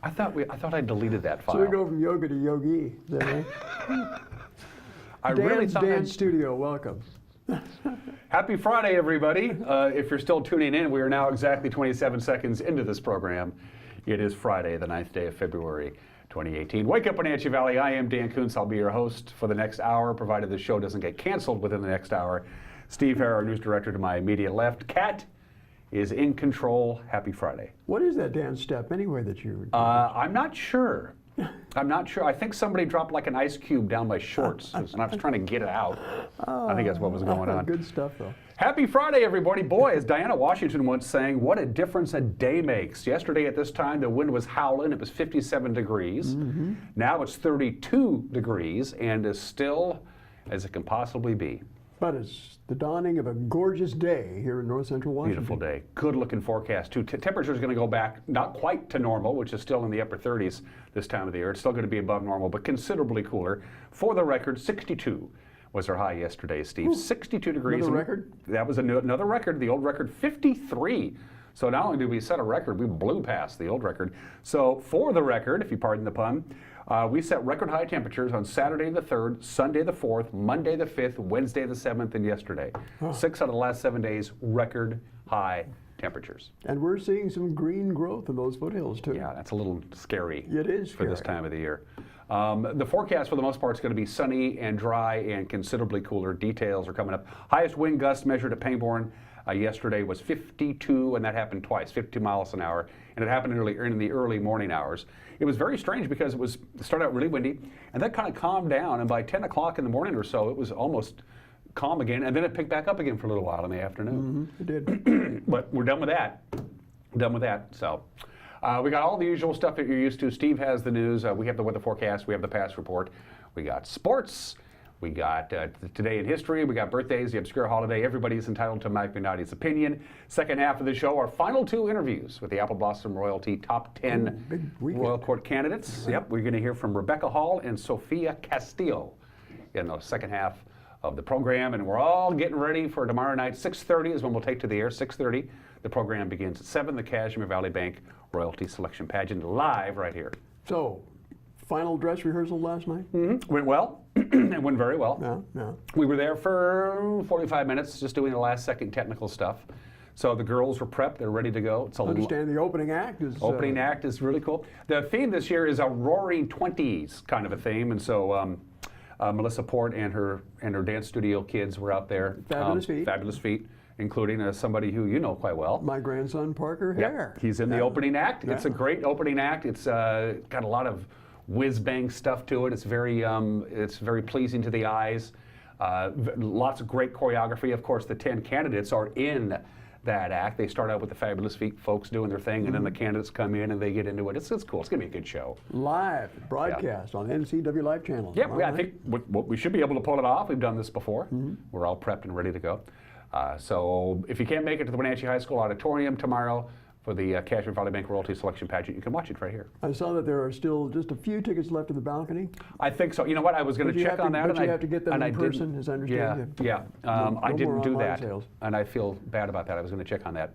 I thought I deleted that file. So we go from yoga to yogi. I really thought Dance Studio, welcome. Happy Friday, everybody. If you're still tuning in, we are now exactly 27 seconds into this program. It is Friday, the 9th day of February, 2018. Wake up, Wenatchee Valley. I am Dan Kuntz. I'll be your host for the next hour, provided the show doesn't get canceled within the next hour. Steve Herr, our news director, to my immediate left. Kat is in control. Happy Friday. What is that dance step anyway that you... I'm not sure. I'm not sure. I think somebody dropped like an ice cube down my shorts, and I was trying to get it out. I think that's what was going on. Good stuff, though. Happy Friday, everybody. Boy, as Diana Washington once sang, what a difference a day makes. Yesterday at this time, the wind was howling. It was 57 degrees. Now it's 32 degrees and as still as it can possibly be. But it's the dawning of a gorgeous day here in north central Washington. Beautiful day. Good looking forecast too. Temperature is going to go back not quite to normal, which is still in the upper 30s this time of the year. It's still going to be above normal, but considerably cooler. For the record, 62 was our high yesterday, Steve. Ooh, 62 degrees. Another record? That was another record. The old record, 53. So not only did we set a record, we blew past the old record. So for the record, if you pardon the pun, we set record high temperatures on Saturday the 3rd, Sunday the 4th, Monday the 5th, Wednesday the 7th, and yesterday. 6 out of the last 7 days, record high temperatures. And we're seeing some green growth in those foothills, too. Yeah, that's a little scary. It is for this time of the year. The forecast for the most part is going to be sunny and dry and considerably cooler. Details are coming up. Highest wind gust measured at Pangbourne yesterday was 52, and that happened twice, 52 miles an hour, and it happened in the early morning hours. It was very strange because it started out really windy, and that kind of calmed down, and by 10 o'clock in the morning or so, it was almost calm again, and then it picked back up again for a little while in the afternoon. It did. But we're done with that. Done with that. So we got all the usual stuff that you're used to. Steve has the news. We have the weather forecast. We have the past report. We got sports. We got Today in History. We got birthdays, the obscure holiday. Everybody's entitled to Mike Mignotti's opinion. Second half of the show, our final 2 interviews with the Apple Blossom Royalty top 10 Royal Court candidates. Yep, we're going to hear from Rebecca Hall and Sofia Castillo in the second half of the program. And we're all getting ready for tomorrow night. 6:30 is when we'll take to the air. 6:30. The program begins at 7. The Kashmir Valley Bank Royalty Selection Pageant live right here. So, final dress rehearsal last night? Went well. It went very well. Yeah. We were there for 45 minutes just doing the last second technical stuff. So the girls were prepped. They're ready to go. I understand the opening act is... Opening act is really cool. The theme this year is a roaring 20s kind of a theme. And so Melissa Port and her dance studio kids were out there. Fabulous feet. Fabulous feet, including somebody who you know quite well. My grandson, Parker Hare. He's in the opening act. It's a great opening act. It's got a lot of whiz-bang stuff to it. It's very pleasing to the eyes. Lots of great choreography. Of course, the 10 candidates are in that act. They start out with the Fabulous Feet folks doing their thing, and then the candidates come in and they get into it. It's cool. It's going to be a good show. Live broadcast on NCW Live Channel. Yeah, I think we should be able to pull it off. We've done this before. We're all prepped and ready to go. So if you can't make it to the Wenatchee High School Auditorium tomorrow for the Kashmir Valley Bank Royalty Selection Pageant, you can watch it right here. I saw that there are still just a few tickets left in the balcony. I think so. You know what? I was going to check on that. But you have to get them in person, as I understand. Yeah. I didn't do that, sales. and I feel bad about that. I was going to check on that.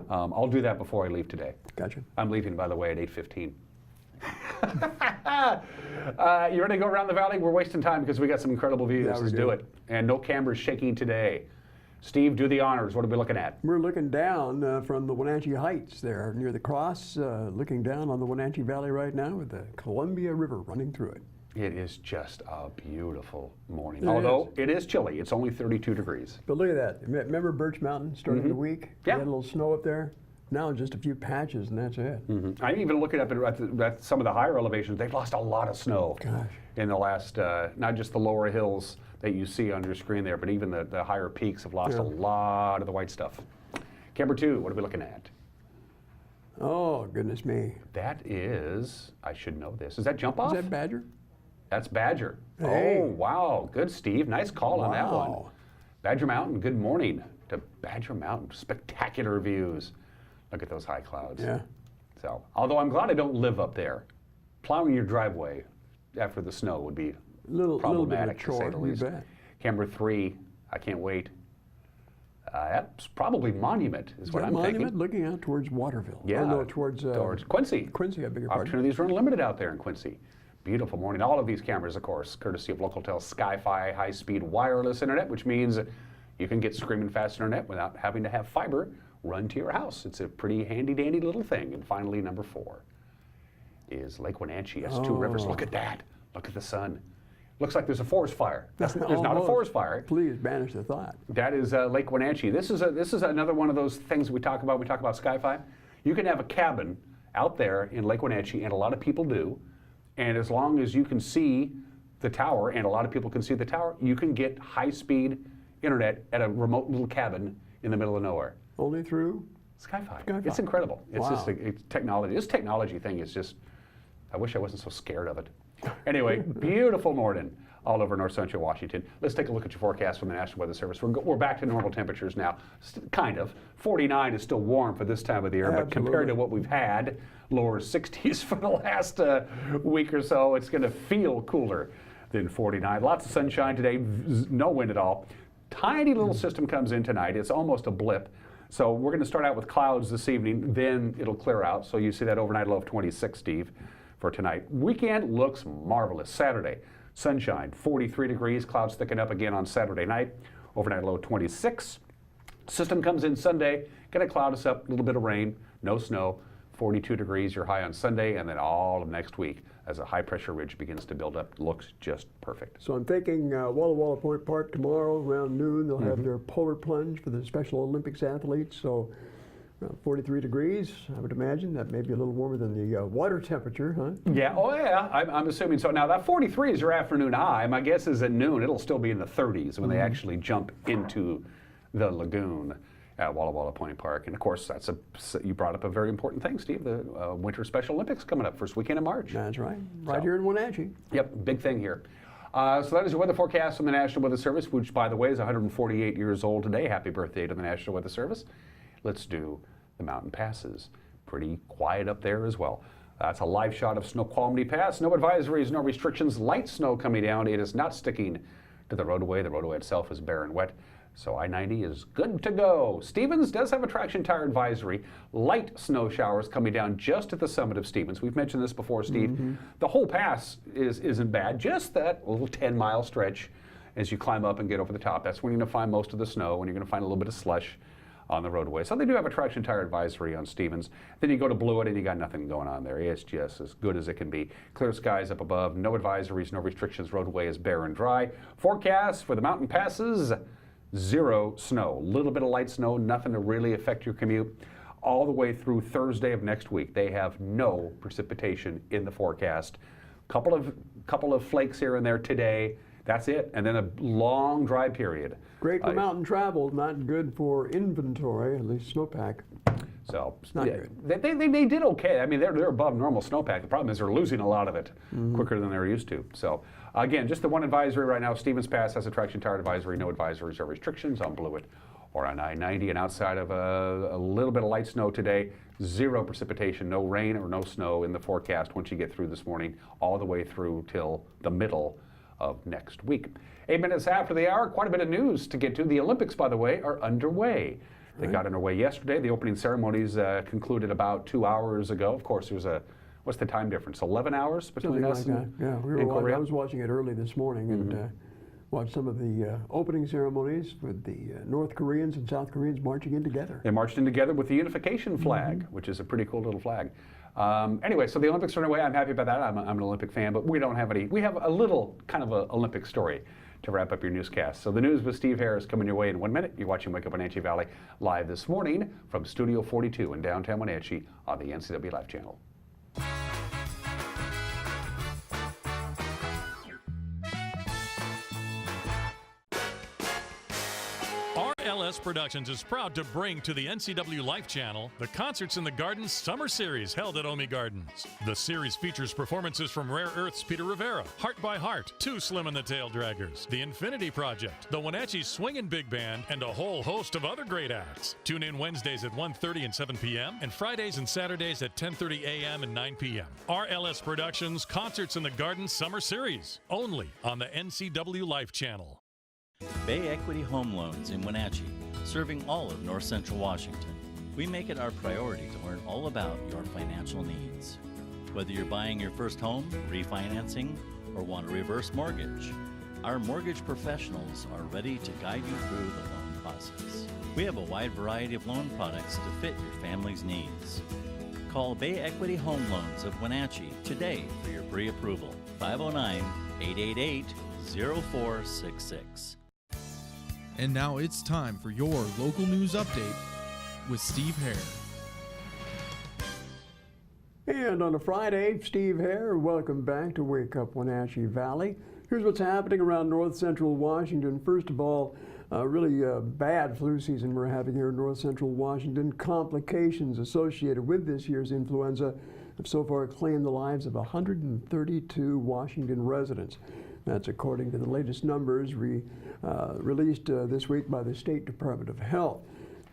I'll do that before I leave today. Gotcha. I'm leaving, by the way, at 8:15. You ready to go around the valley? We're wasting time because we got some incredible views. Let's do it. And no cameras shaking today. Steve, do the honors. What are we looking at? We're looking down from the Wenatchee Heights there near the cross, looking down on the Wenatchee Valley right now with the Columbia River running through it. It is just a beautiful morning. Although it is chilly. It's only 32 degrees. But look at that. Remember Birch Mountain starting the week? Yeah. We had a little snow up there. Now just a few patches and that's it. I'm even looking up at some of the higher elevations. They've lost a lot of snow in the last, not just the lower hills that you see on your screen there, but even the higher peaks have lost a lot of the white stuff. Camera 2, what are we looking at? Oh, goodness me. That is, I should know this. Is that jump off? Is that Badger? That's Badger. Hey. Oh, wow. Good, Steve. Nice call on that one. Badger Mountain, good morning to Badger Mountain. Spectacular views. Look at those high clouds. Yeah. So, although I'm glad I don't live up there. Plowing your driveway after the snow would be problematic, little bit of a chore, to say the least. bet. Camera 3, I can't wait. That's probably Monument, is what I'm Monument thinking. looking out towards Waterville. Yeah, Oh, no, towards Quincy. Quincy, I beg your pardon. Opportunities are unlimited out there in Quincy. Beautiful morning. All of these cameras, of course, courtesy of Localtel Sky-Fi high-speed wireless internet, which means you can get screaming fast internet without having to have fiber run to your house. It's a pretty handy-dandy little thing. And finally, number 4 is Lake Wenatchee. Has 2 rivers. Look at that. Look at the sun. Looks like there's a forest fire. There's not a Almost. forest fire. Please banish the thought. That is Lake Wenatchee. This is another one of those things we talk about. We talk about Sky-Fi. You can have a cabin out there in Lake Wenatchee, and a lot of people do. And as long as you can see the tower, and a lot of people can see the tower, you can get high-speed internet at a remote little cabin in the middle of nowhere. Only through? Sky-Fi. Sky-Fi. It's incredible. It's Wow. just it's technology. This technology thing is just, I wish I wasn't so scared of it. Anyway, beautiful morning all over north central Washington. Let's take a look at your forecast from the National Weather Service. We're back to normal temperatures now, kind of. 49 is still warm for this time of the year, but compared to what we've had, lower 60s for the last week or so, it's going to feel cooler than 49. Lots of sunshine today, no wind at all. Tiny little system comes in tonight. It's almost a blip. So we're going to start out with clouds this evening, then it'll clear out. So you see that overnight low of 26, Steve, for tonight. Weekend looks marvelous. Saturday, sunshine, 43 degrees. Clouds thicken up again on Saturday night. Overnight low 26. System comes in Sunday, going to cloud us up, a little bit of rain, no snow. 42 degrees, your high on Sunday, and then all of next week as a high pressure ridge begins to build up. Looks just perfect. So I'm thinking Walla Walla Point Park tomorrow around noon. They'll have their polar plunge for the Special Olympics athletes. So around 43 degrees, I would imagine. That may be a little warmer than the water temperature, huh? Yeah, oh yeah, I'm assuming so. Now that 43 is your afternoon high. My guess is at noon it'll still be in the 30s when they actually jump into the lagoon at Walla Walla Point Park. And of course, you brought up a very important thing, Steve, the Winter Special Olympics coming up first weekend in March. That's right. Right here in Wenatchee. Yep, big thing here. So that is your weather forecast from the National Weather Service, which, by the way, is 148 years old today. Happy birthday to the National Weather Service. Let's do the mountain passes. Pretty quiet up there as well. That's a live shot of Snoqualmie Pass. No advisories, no restrictions. Light snow coming down. It is not sticking to the roadway. The roadway itself is bare and wet. So I-90 is good to go. Stevens does have a traction tire advisory. Light snow showers coming down just at the summit of Stevens. We've mentioned this before, Steve. The whole pass isn't bad. Just that little 10-mile stretch as you climb up and get over the top. That's when you're going to find most of the snow, and you're going to find a little bit of slush on the roadway. So they do have a traction tire advisory on Stevens. Then you go to Blewett and you got nothing going on there. It's just as good as it can be. Clear skies up above, no advisories, no restrictions. Roadway is bare and dry. Forecast for the mountain passes, 0 snow. A little bit of light snow, nothing to really affect your commute. All the way through Thursday of next week, they have no precipitation in the forecast. Couple of flakes here and there today. That's it. And then a long dry period. Great for mountain travel, not good for inventory, at least snowpack. So not yeah, good. They did okay. I mean, they're above normal snowpack. The problem is they're losing a lot of it quicker than they're used to. So again, just the one advisory right now. Stevens Pass has a traction tire advisory. No advisories or restrictions on Blewett or on I-90. And outside of a little bit of light snow today, 0 precipitation, no rain or no snow in the forecast once you get through this morning, all the way through till the middle of next week. 8 minutes after the hour, quite a bit of news to get to. The Olympics, by the way, are underway. They got underway yesterday. The opening ceremonies concluded about 2 hours ago. Of course, there's what's the time difference? 11 hours between us and Yeah, I was watching it early this morning and watched some of the opening ceremonies with the North Koreans and South Koreans marching in together. They marched in together with the unification flag, which is a pretty cool little flag. Anyway, so the Olympics are underway. I'm happy about that. I'm an Olympic fan, but we don't have any. We have a little kind of an Olympic story to wrap up your newscast. So the news with Steve Harris coming your way in 1 minute. You're watching Wake Up Wenatchee Valley live this morning from Studio 42 in downtown Wenatchee on the NCW Live channel. RLS Productions is proud to bring to the NCW Life channel the Concerts in the Garden Summer Series held at Omi Gardens. The series features performances from Rare Earth's Peter Rivera, Heart by Heart, Too Slim and the Tail Draggers, The Infinity Project, the Wenatchee Swingin' Big Band, and a whole host of other great acts. Tune in Wednesdays at 1:30 and 7 p.m. and Fridays and Saturdays at 10:30 a.m. and 9 p.m. RLS Productions Concerts in the Garden Summer Series, only on the NCW Life channel. Bay Equity Home Loans in Wenatchee. serving all of North Central Washington. We make it our priority to learn all about your financial needs. Whether you're buying your first home, refinancing, or want a reverse mortgage, our mortgage professionals are ready to guide you through the loan process. We have a wide variety of loan products to fit your family's needs. Call Bay Equity Home Loans of Wenatchee today for your pre-approval. 509-888-0466. And now it's time for your local news update with Steve Hare. And on a Friday, Steve Hare, welcome back to Wake Up Wenatchee Valley. Here's what's happening around North Central Washington. First of all, really bad flu season we're having here in North Central Washington. Complications associated with this year's influenza have so far claimed the lives of 132 Washington residents. That's according to the latest numbers released this week by the State Department of Health.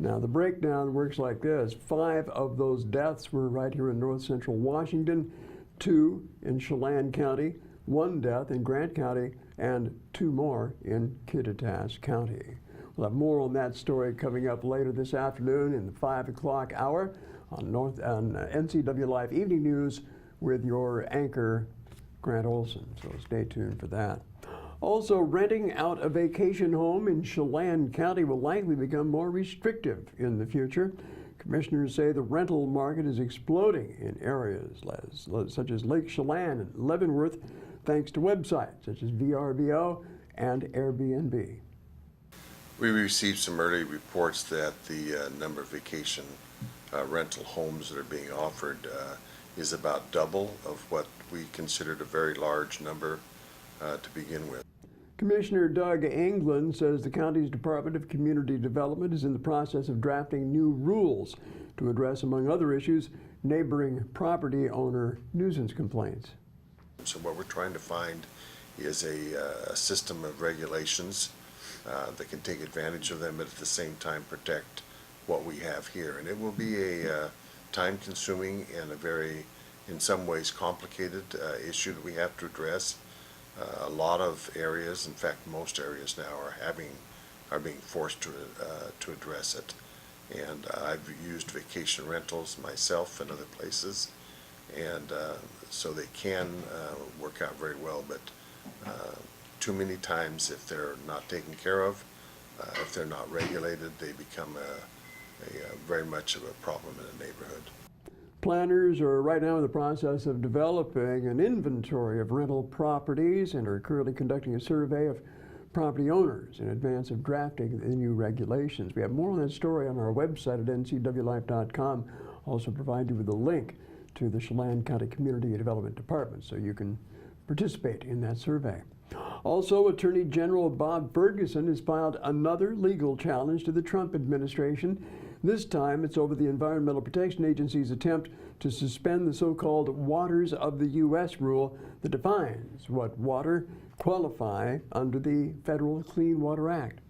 Now, the breakdown works like this. 5 of those deaths were right here in North Central Washington, 2 in Chelan County, 1 death in Grant County, and 2 more in Kittitas County. We'll have more on that story coming up later this afternoon in the 5 o'clock hour on NCW Live Evening News with your anchor, Grant Olson. So stay tuned for that. Also, renting out a vacation home in Chelan County will likely become more restrictive in the future. Commissioners say the rental market is exploding in areas such as Lake Chelan and Leavenworth, thanks to websites such as VRBO and Airbnb. We received some early reports that the number of vacation rental homes that are being offered is about double of what we considered a very large number to begin with. Commissioner Doug England says the county's Department of Community Development is in the process of drafting new rules to address, among other issues, neighboring property owner nuisance complaints. So what we're trying to find is a system of regulations that can take advantage of them, but at the same time protect what we have here. And it will be a time-consuming and a very, in some ways, complicated issue that we have to address. A lot of areas, in fact most areas now, are being forced to address it. And I've used vacation rentals myself in other places, and so they can work out very well, but too many times if they're not taken care of, if they're not regulated, they become a very much of a problem in a neighborhood. Planners are right now in the process of developing an inventory of rental properties and are currently conducting a survey of property owners in advance of drafting the new regulations. We have more on that story on our website at ncwlife.com. Also provide you with a link to the Chelan County Community Development Department so you can participate in that survey. Also, Attorney General Bob Ferguson has filed another legal challenge to the Trump administration. This time, it's over the Environmental Protection Agency's attempt to suspend the so-called Waters of the U.S. rule that defines what water qualify under the Federal Clean Water Act.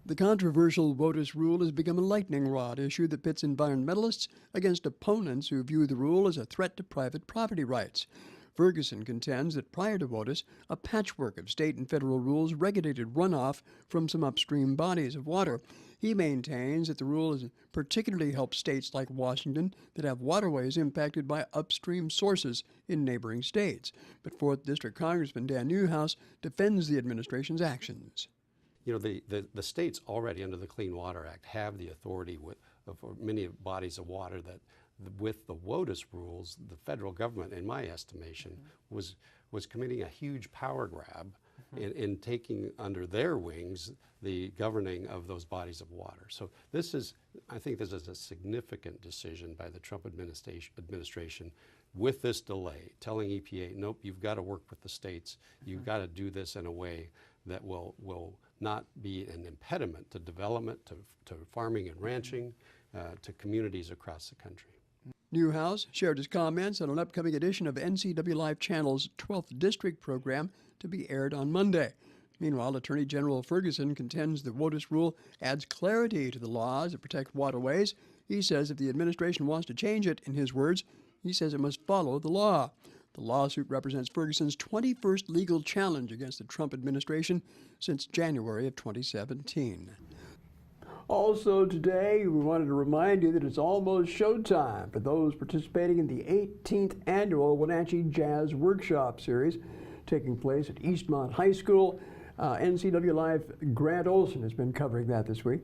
The controversial WOTUS rule has become a lightning rod issue that pits environmentalists against opponents who view the rule as a threat to private property rights. Ferguson contends that prior to WOTUS, a patchwork of state and federal rules regulated runoff from some upstream bodies of water. He maintains that the rule has particularly helped states like Washington that have waterways impacted by upstream sources in neighboring states. But 4th District Congressman Dan Newhouse defends the administration's actions. You know, the states already under the Clean Water Act have the authority for many bodies of water that with the WOTUS rules, the federal government, in my estimation, was committing a huge power grab in taking under their wings the governing of those bodies of water. So I think this is a significant decision by the Trump administration with this delay, telling EPA, nope, you've got to work with the states. You've got to do this in a way that will not be an impediment to development, to farming and ranching, to communities across the country. Newhouse shared his comments on an upcoming edition of NCW Live Channel's 12th District program to be aired on Monday. Meanwhile, Attorney General Ferguson contends the WOTUS rule adds clarity to the laws that protect waterways. He says if the administration wants to change it, in his words, he says it must follow the law. The lawsuit represents Ferguson's 21st legal challenge against the Trump administration since January of 2017. Also today, we wanted to remind you that it's almost showtime for those participating in the 18th annual Wenatchee Jazz Workshop Series taking place at Eastmont High School. NCW Live Grant Olson has been covering that this week.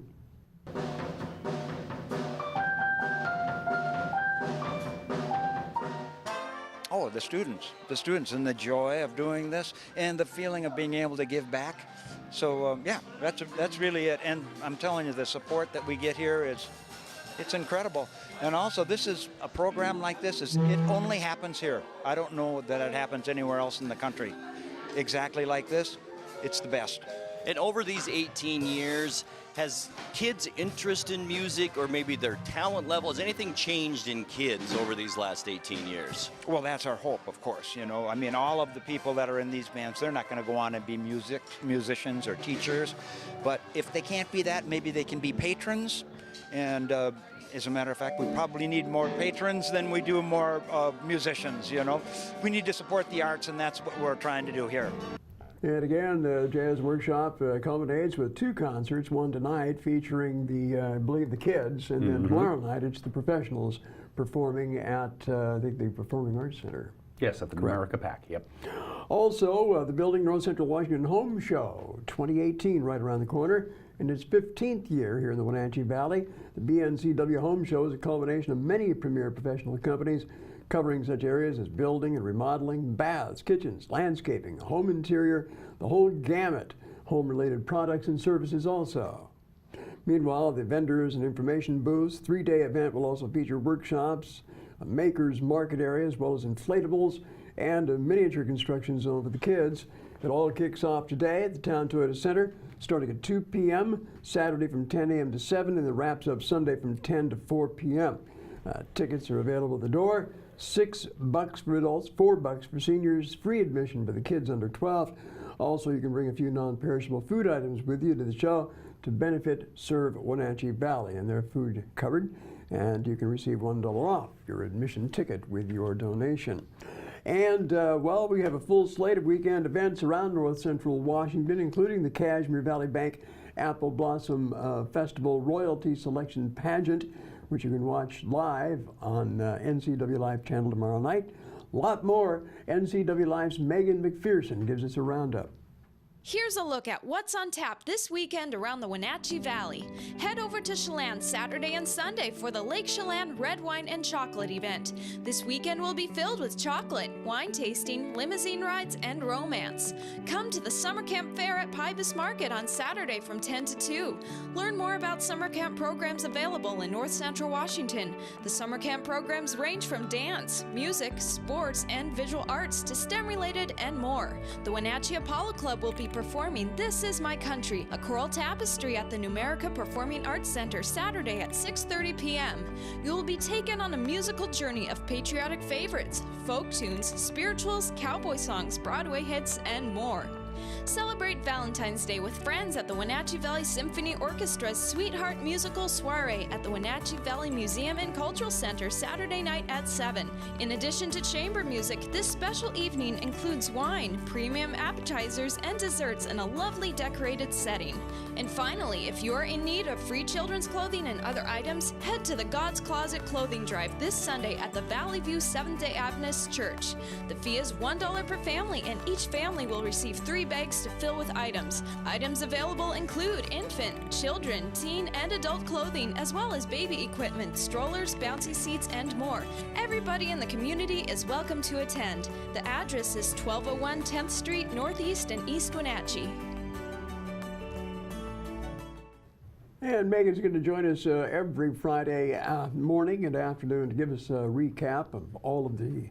Oh, the students and the joy of doing this and the feeling of being able to give back. So yeah, that's really it. And I'm telling you, the support that we get here it's incredible. And also, this is a program like this, it only happens here. I don't know that it happens anywhere else in the country. Exactly like this, it's the best. And over these 18 years, has kids' interest in music or maybe their talent level, has anything changed in kids over these last 18 years? Well, that's our hope, of course. You know, I mean, all of the people that are in these bands, they're not going to go on and be musicians or teachers. But if they can't be that, maybe they can be patrons. And as a matter of fact, we probably need more patrons than we do more musicians, you know. We need to support the arts, and that's what we're trying to do here. And again, the Jazz Workshop culminates with two concerts, one tonight featuring I believe the kids, and then tomorrow night it's the professionals performing at, I think, the Performing Arts Center. Yes, at the America Pack, yep. Also, the Building North Central Washington Home Show 2018 right around the corner. In its 15th year here in the Wenatchee Valley, the BNCW Home Show is a culmination of many premier professional companies covering such areas as building and remodeling, baths, kitchens, landscaping, home interior, the whole gamut, home-related products and services also. Meanwhile, the vendors and information booths, three-day event will also feature workshops, a maker's market area, as well as inflatables, and a miniature construction zone for the kids. It all kicks off today at the Town Toyota Center, starting at 2 p.m., Saturday from 10 a.m. to 7, and then wraps up Sunday from 10 to 4 p.m. Tickets are available at the door. $6 for adults, $4 for seniors, free admission for the kids under 12. Also, you can bring a few non-perishable food items with you to the show to benefit Serve Wenatchee Valley and their food covered. And you can receive $1 off your admission ticket with your donation. And, well, we have a full slate of weekend events around North Central Washington, including the Cashmere Valley Bank Apple Blossom Festival Royalty Selection Pageant, which you can watch live on NCW Live channel tomorrow night. A lot more. NCW Live's Megan McPherson gives us a roundup. Here's a look at what's on tap this weekend around the Wenatchee Valley. Head over to Chelan Saturday and Sunday for the Lake Chelan Red Wine and Chocolate event. This weekend will be filled with chocolate, wine tasting, limousine rides, and romance. Come to the Summer Camp Fair at Pybus Market on Saturday from 10 to 2. Learn more about summer camp programs available in North Central Washington. The summer camp programs range from dance, music, sports, and visual arts to STEM-related and more. The Wenatchee Apollo Club will be performing This Is My Country, a choral tapestry at the Numerica Performing Arts Center Saturday at 6:30 p.m. You will be taken on a musical journey of patriotic favorites, folk tunes, spirituals, cowboy songs, Broadway hits, and more. Celebrate Valentine's Day with friends at the Wenatchee Valley Symphony Orchestra's Sweetheart Musical Soiree at the Wenatchee Valley Museum and Cultural Center Saturday night at 7. In addition to chamber music, this special evening includes wine, premium appetizers, and desserts in a lovely decorated setting. And finally, if you're in need of free children's clothing and other items, head to the God's Closet Clothing Drive this Sunday at the Valley View Seventh-day Adventist Church. The fee is $1 per family, and each family will receive 3 bags to fill with items. Items available include infant, children, teen, and adult clothing, as well as baby equipment, strollers, bouncy seats, and more. Everybody in the community is welcome to attend. The address is 1201 10th Street Northeast in East Wenatchee. And Megan's going to join us every Friday morning and afternoon to give us a recap of all of the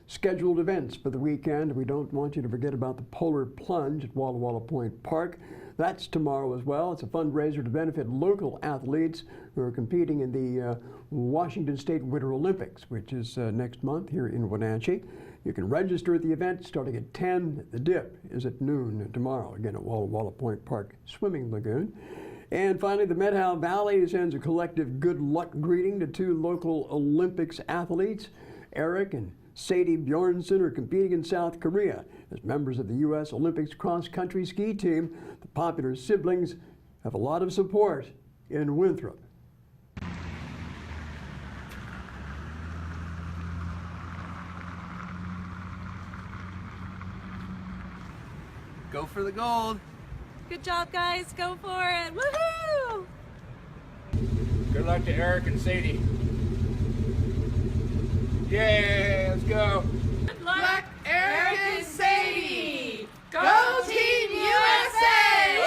scheduled events for the weekend. We don't want you to forget about the Polar Plunge at Walla Walla Point Park. That's tomorrow as well. It's a fundraiser to benefit local athletes who are competing in the Washington State Winter Olympics, which is next month here in Wenatchee. You can register at the event starting at 10. The dip is at noon tomorrow, again at Walla Walla Point Park Swimming Lagoon. And finally, the Methow Valley sends a collective good luck greeting to 2 local Olympics athletes. Eric and Sadie Bjornsson are competing in South Korea as members of the U.S. Olympics cross-country ski team. The popular siblings have a lot of support in Winthrop. Go for the gold. Good job, guys. Go for it. Woohoo! Good luck to Eric and Sadie. Yay, let's go. Good luck, Eric and Sadie. Go Team USA! Woo!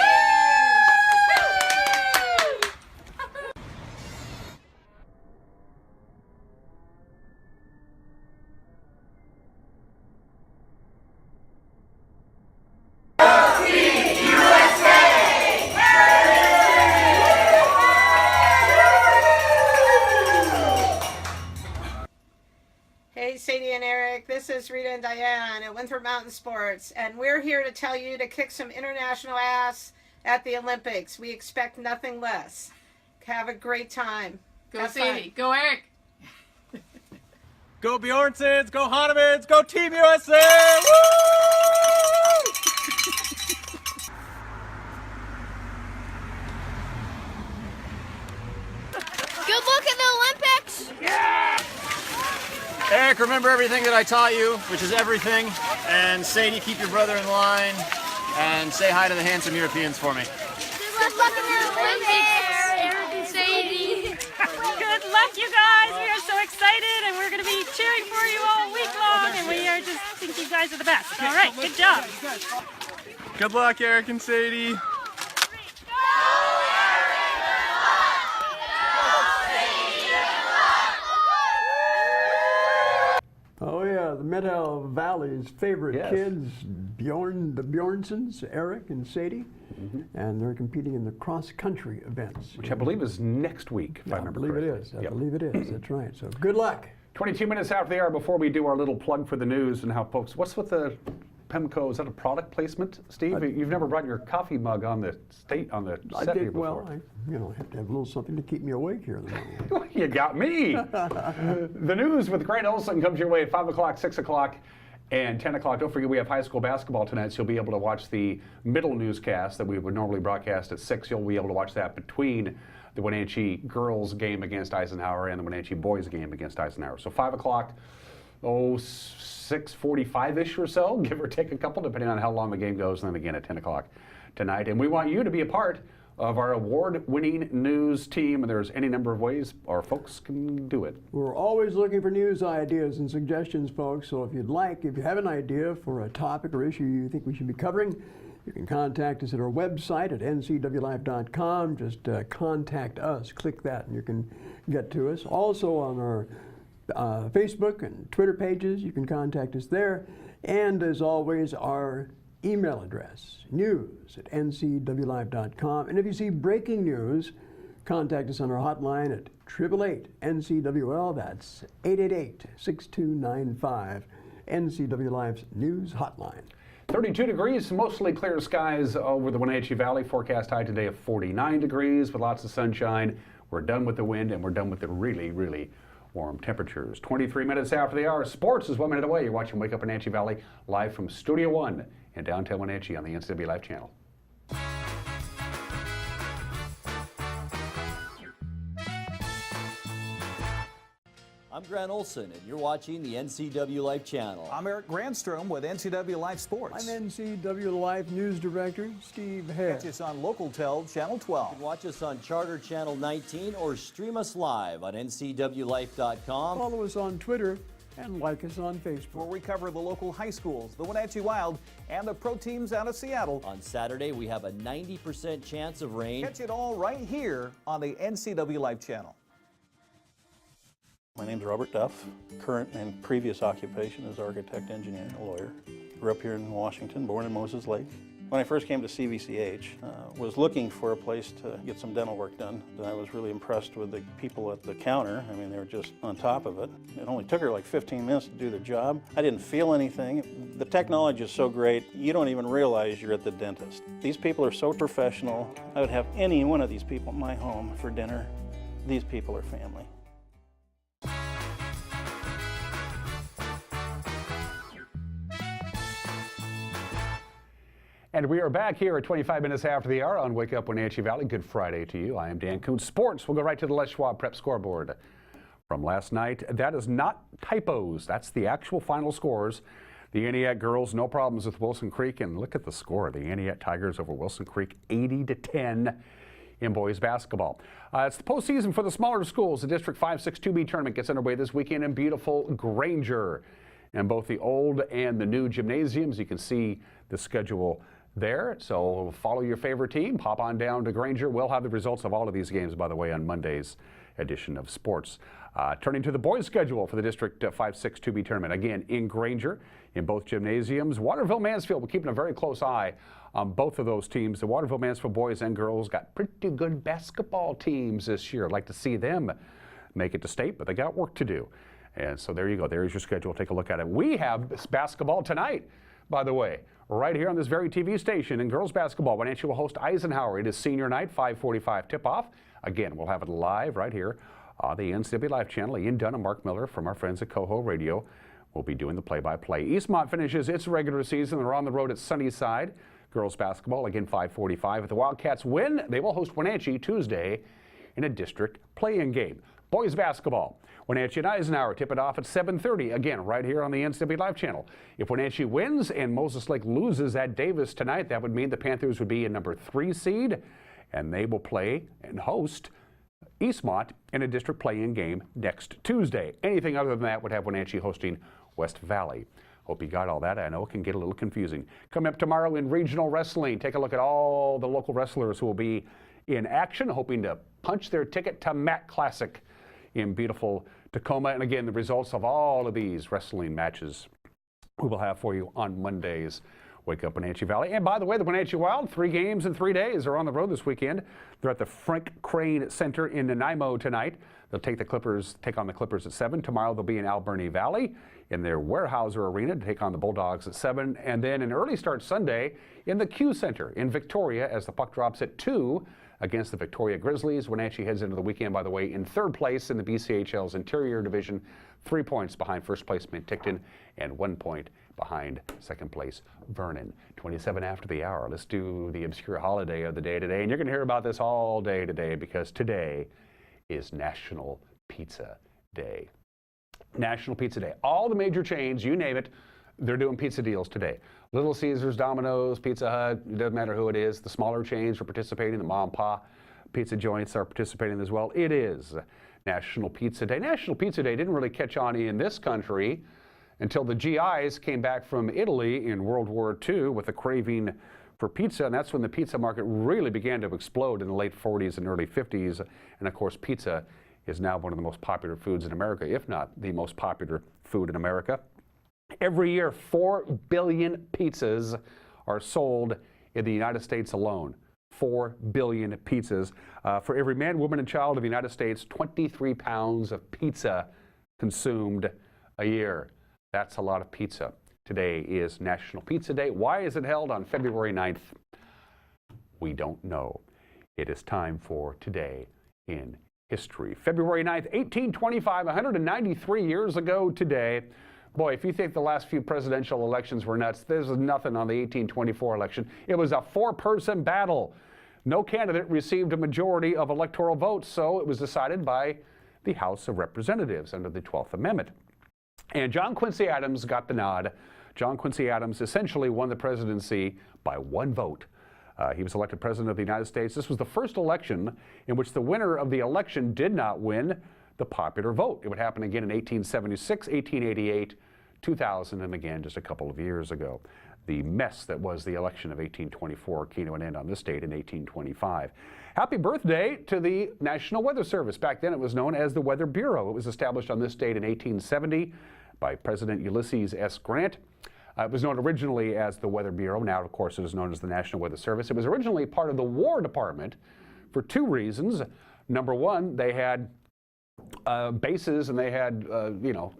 Hey, Sadie and Eric, this is Rita and Diane at Winthrop Mountain Sports, and we're here to tell you to kick some international ass at the Olympics. We expect nothing less. Have a great time. Go Sadie. Go Eric. Go Bjornsons, go Hannemans, go Team USA! Woo! Good luck at the Olympics. Eric, remember everything that I taught you, which is everything. And Sadie, keep your brother in line. And say hi to the handsome Europeans for me. Good luck in the Olympics, Eric and Sadie. Good luck, you guys. We are so excited, and we're going to be cheering for you all week long, and we are just think you guys are the best. All right, good job. Good luck, Eric and Sadie. Oh yeah, the Mid-Ohio Valley's favorite Yes. kids, the Bjornsons, Eric and Sadie, and they're competing in the cross-country events. Which I believe is next week, if I I remember believe it correctly. is. I Yep. believe it is. That's right. So good luck. 22 minutes after the hour before we do our little plug for the news and how folks, what's with the PEMCO, is that a product placement, Steve? You've never brought your coffee mug on the set here before. Well, I have to have a little something to keep me awake here in the morning. You got me. The news with Grant Olson comes your way at 5 o'clock, 6 o'clock, and 10 o'clock. Don't forget we have high school basketball tonight, so you'll be able to watch the middle newscast that we would normally broadcast at 6. You'll be able to watch that between the Wenatchee girls game against Eisenhower and the Wenatchee boys game against Eisenhower. So 5 o'clock, 6:45-ish or so, give or take a couple, depending on how long the game goes, and then again at 10 o'clock tonight. And we want you to be a part of our award-winning news team, and there's any number of ways our folks can do it. We're always looking for news ideas and suggestions, folks. So if you have an idea for a topic or issue you think we should be covering, you can contact us at our website at ncwlife.com. Just contact us. Click that, and you can get to us. Also on our Facebook and Twitter pages, you can contact us there. And as always, our email address, news@ncwlife.com. And if you see breaking news, contact us on our hotline at 888-NCWL. That's 888-6295, NCW Life's news hotline. 32 degrees, mostly clear skies over the Wenatchee Valley. Forecast high today of 49 degrees with lots of sunshine. We're done with the wind, and we're done with the really, really warm temperatures. 23 minutes after the hour. Sports is 1 minute away. You're watching Wake Up Wenatchee Valley live from Studio 1 in downtown Wenatchee on the NCW Life channel. I'm Grant Olson, and you're watching the NCW Life channel. I'm Eric Grandstrom with NCW Life Sports. I'm NCW Life News Director Steve Hare. Catch us on Local Tel Channel 12. You can watch us on Charter Channel 19 or stream us live on ncwlife.com. Follow us on Twitter and like us on Facebook. Where we cover the local high schools, the Wenatchee Wild, and the pro teams out of Seattle. On Saturday, we have a 90% chance of rain. Catch it all right here on the NCW Life channel. My name's Robert Duff. Current and previous occupation is architect, engineer, and a lawyer. Grew up here in Washington, born in Moses Lake. When I first came to CVCH, was looking for a place to get some dental work done. I was really impressed with the people at the counter. I mean, they were just on top of it. It only took her like 15 minutes to do their job. I didn't feel anything. The technology is so great, you don't even realize you're at the dentist. These people are so professional. I would have any one of these people in my home for dinner. These people are family. And we are back here at 25 minutes after the hour on Wake Up Wenatchee Valley. Good Friday to you. I am Dan Kuhn. Sports. We'll go right to the Les Schwab Prep scoreboard from last night. That is not typos. That's the actual final scores. The Antioch girls, no problems with Wilson Creek. And look at the score. The Antioch Tigers over Wilson Creek, 80-10 in boys basketball. It's the postseason for the smaller schools. The District 5-6 2B tournament gets underway this weekend in beautiful Granger. And both the old and the new gymnasiums, you can see the schedule there. So follow your favorite team, pop on down to Granger. We'll have the results of all of these games, by the way, on Monday's edition of Sports. Turning to the boys' schedule for the District 5-6 2B tournament. Again, in Granger, in both gymnasiums. Waterville-Mansfield, we're keeping a very close eye on both of those teams. The Waterville-Mansfield boys and girls got pretty good basketball teams this year. I'd like to see them make it to state, but they got work to do. And so there you go. There's your schedule. Take a look at it. We have basketball tonight, by the way, right here on this very TV station. In girls basketball, Wenatchee will host Eisenhower. It is senior night, 5:45 tip-off. Again, we'll have it live right here on the NCW Live channel. Ian Dunn and Mark Miller from our friends at Coho Radio will be doing the play-by-play. Eastmont finishes its regular season. They're on the road at Sunnyside. Girls basketball, again, 5:45. If the Wildcats win, they will host Wenatchee Tuesday in a district play-in game. Boys basketball, Wenatchee and Eisenhower tip it off at 7:30, again, right here on the NCW Live channel. If Wenatchee wins and Moses Lake loses at Davis tonight, that would mean the Panthers would be in number 3 seed, and they will play and host Eastmont in a district play-in game next Tuesday. Anything other than that would have Wenatchee hosting West Valley. Hope you got all that. I know it can get a little confusing. Coming up tomorrow in regional wrestling, take a look at all the local wrestlers who will be in action, hoping to punch their ticket to MAC Classic in beautiful Tacoma. And again, the results of all of these wrestling matches we will have for you on Monday's Wake Up Wenatchee Valley. And by the way, the Wenatchee Wild, 3 games in 3 days are on the road this weekend. They're at the Frank Crane Center in Nanaimo tonight. They'll take on the Clippers at 7. Tomorrow they'll be in Alberni Valley in their Weyerhaeuser Arena to take on the Bulldogs at 7. And then an early start Sunday in the Q Center in Victoria as the puck drops at 2 against the Victoria Grizzlies. Wenatchee heads into the weekend, by the way, in 3rd place in the BCHL's Interior Division, 3 points behind first place Penticton and 1 point behind second place Vernon. 27 after the hour. Let's do the obscure holiday of the day today. And you're going to hear about this all day today because today is National Pizza Day. National Pizza Day. All the major chains, you name it, they're doing pizza deals today. Little Caesars, Domino's, Pizza Hut, it doesn't matter who it is. The smaller chains are participating. The mom and pop pizza joints are participating as well. It is National Pizza Day. National Pizza Day didn't really catch on in this country until the GIs came back from Italy in World War II with a craving for pizza, and that's when the pizza market really began to explode in the late 40s and early 50s. And of course, pizza is now one of the most popular foods in America, if not the most popular food in America. Every year, 4 billion pizzas are sold in the United States alone. 4 billion pizzas. For every man, woman, and child of the United States, 23 pounds of pizza consumed a year. That's a lot of pizza. Today is National Pizza Day. Why is it held on February 9th? We don't know. It is time for Today in History. February 9th, 1825, 193 years ago today. Boy, if you think the last few presidential elections were nuts, there's nothing on the 1824 election. It was a 4-person battle. No candidate received a majority of electoral votes, so it was decided by the House of Representatives under the 12th Amendment. And John Quincy Adams got the nod. John Quincy Adams essentially won the presidency by 1 vote. He was elected president of the United States. This was the first election in which the winner of the election did not win the popular vote. It would happen again in 1876, 1888, 2000, and again just a couple of years ago. The mess that was the election of 1824 came to an end on this date in 1825. Happy birthday to the National Weather Service. Back then it was known as the Weather Bureau. It was established on this date in 1870 by President Ulysses S. Grant. It was known originally as the Weather Bureau. Now, of course, it is known as the National Weather Service. It was originally part of the War Department for 2 reasons. Number one, they had bases and they had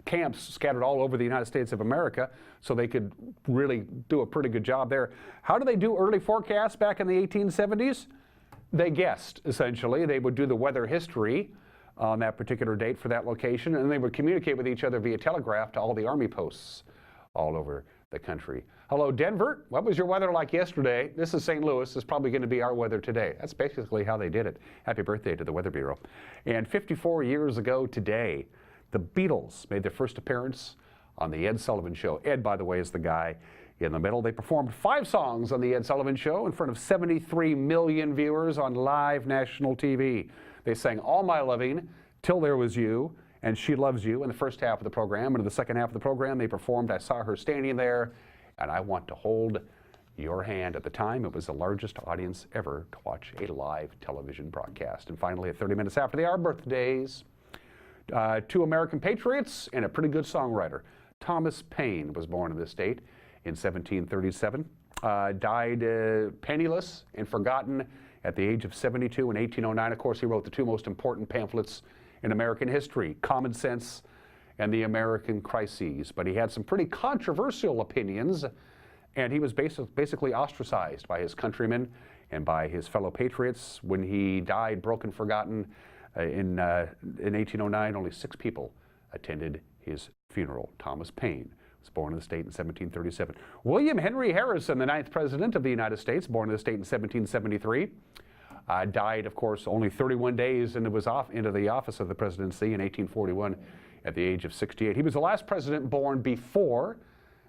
camps scattered all over the United States of America, so they could really do a pretty good job there. How do they do early forecasts back in the 1870s? They guessed, essentially. They would do the weather history on that particular date for that location, and they would communicate with each other via telegraph to all the army posts all over the country. Hello, Denver. What was your weather like yesterday? This is St. Louis. This is probably going to be our weather today. That's basically how they did it. Happy birthday to the Weather Bureau. And 54 years ago today, the Beatles made their first appearance on the Ed Sullivan Show. Ed, by the way, is the guy in the middle. They performed 5 songs on the Ed Sullivan Show in front of 73 million viewers on live national TV. They sang All My Loving, Till There Was You, and She Loves You in the first half of the program. And in the second half of the program, they performed I Saw Her Standing There, and I Want to Hold Your Hand. At the time, it was the largest audience ever to watch a live television broadcast. And finally, at 30 minutes after our birthdays, 2 American patriots and a pretty good songwriter. Thomas Paine was born in this state in 1737, died penniless and forgotten at the age of 72 in 1809. Of course, he wrote the 2 most important pamphlets in American history, Common Sense and The American Crises. But he had some pretty controversial opinions, and he was basically ostracized by his countrymen and by his fellow patriots. When he died, broken, forgotten, in 1809, only 6 people attended his funeral. Thomas Paine was born in the state in 1737. William Henry Harrison, the 9th President of the United States, born in the state in 1773, died, of course, only 31 days into the office of the presidency in 1841 at the age of 68. He was the last president born before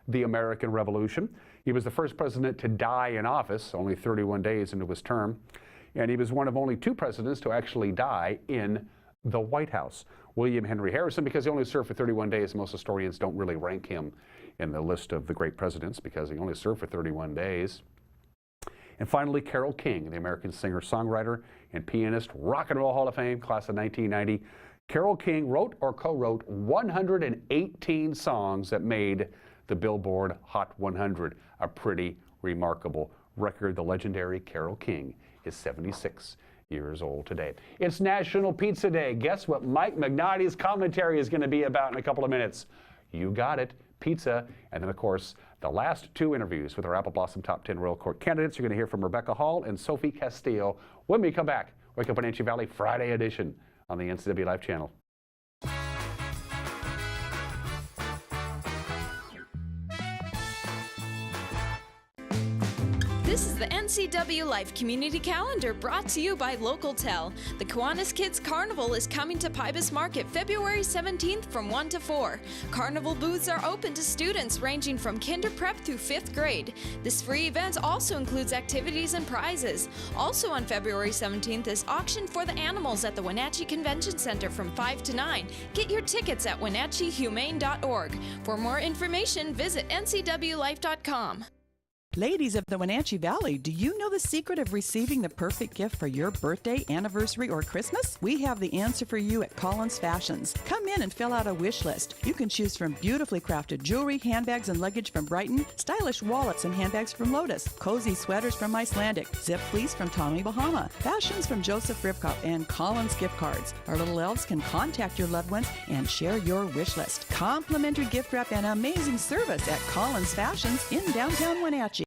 the American Revolution. He was the first president to die in office, only 31 days into his term. And he was one of only 2 presidents to actually die in the White House. William Henry Harrison, because he only served for 31 days, most historians don't really rank him in the list of the great presidents because he only served for 31 days. And finally, Carole King, the American singer, songwriter, and pianist, Rock and Roll Hall of Fame, class of 1990. Carole King wrote or co-wrote 118 songs that made the Billboard Hot 100, a pretty remarkable record. The legendary Carole King is 76 years old today. It's National Pizza Day. Guess what Mike Magnotti's commentary is going to be about in a couple of minutes? You got it, pizza. And then, of course, the last 2 interviews with our Apple Blossom Top 10 Royal Court candidates. You're going to hear from Rebecca Hall and Sophie Castillo when we come back. Wake Up Wenatchee Valley Friday edition on the NCW Life channel. This is the NCW Life Community Calendar brought to you by LocalTel. The Kiwanis Kids Carnival is coming to Pybus Market February 17th from 1 to 4. Carnival booths are open to students ranging from kinder prep through 5th grade. This free event also includes activities and prizes. Also on February 17th is Auction for the Animals at the Wenatchee Convention Center from 5 to 9. Get your tickets at WenatcheeHumane.org. For more information, visit ncwlife.com. Ladies of the Wenatchee Valley, do you know the secret of receiving the perfect gift for your birthday, anniversary, or Christmas? We have the answer for you at Collins Fashions. Come in and fill out a wish list. You can choose from beautifully crafted jewelry, handbags, and luggage from Brighton, stylish wallets and handbags from Lotus, cozy sweaters from Icelandic, zip fleece from Tommy Bahama, fashions from Joseph Ribkop, and Collins gift cards. Our little elves can contact your loved ones and share your wish list. Complimentary gift wrap and amazing service at Collins Fashions in downtown Wenatchee.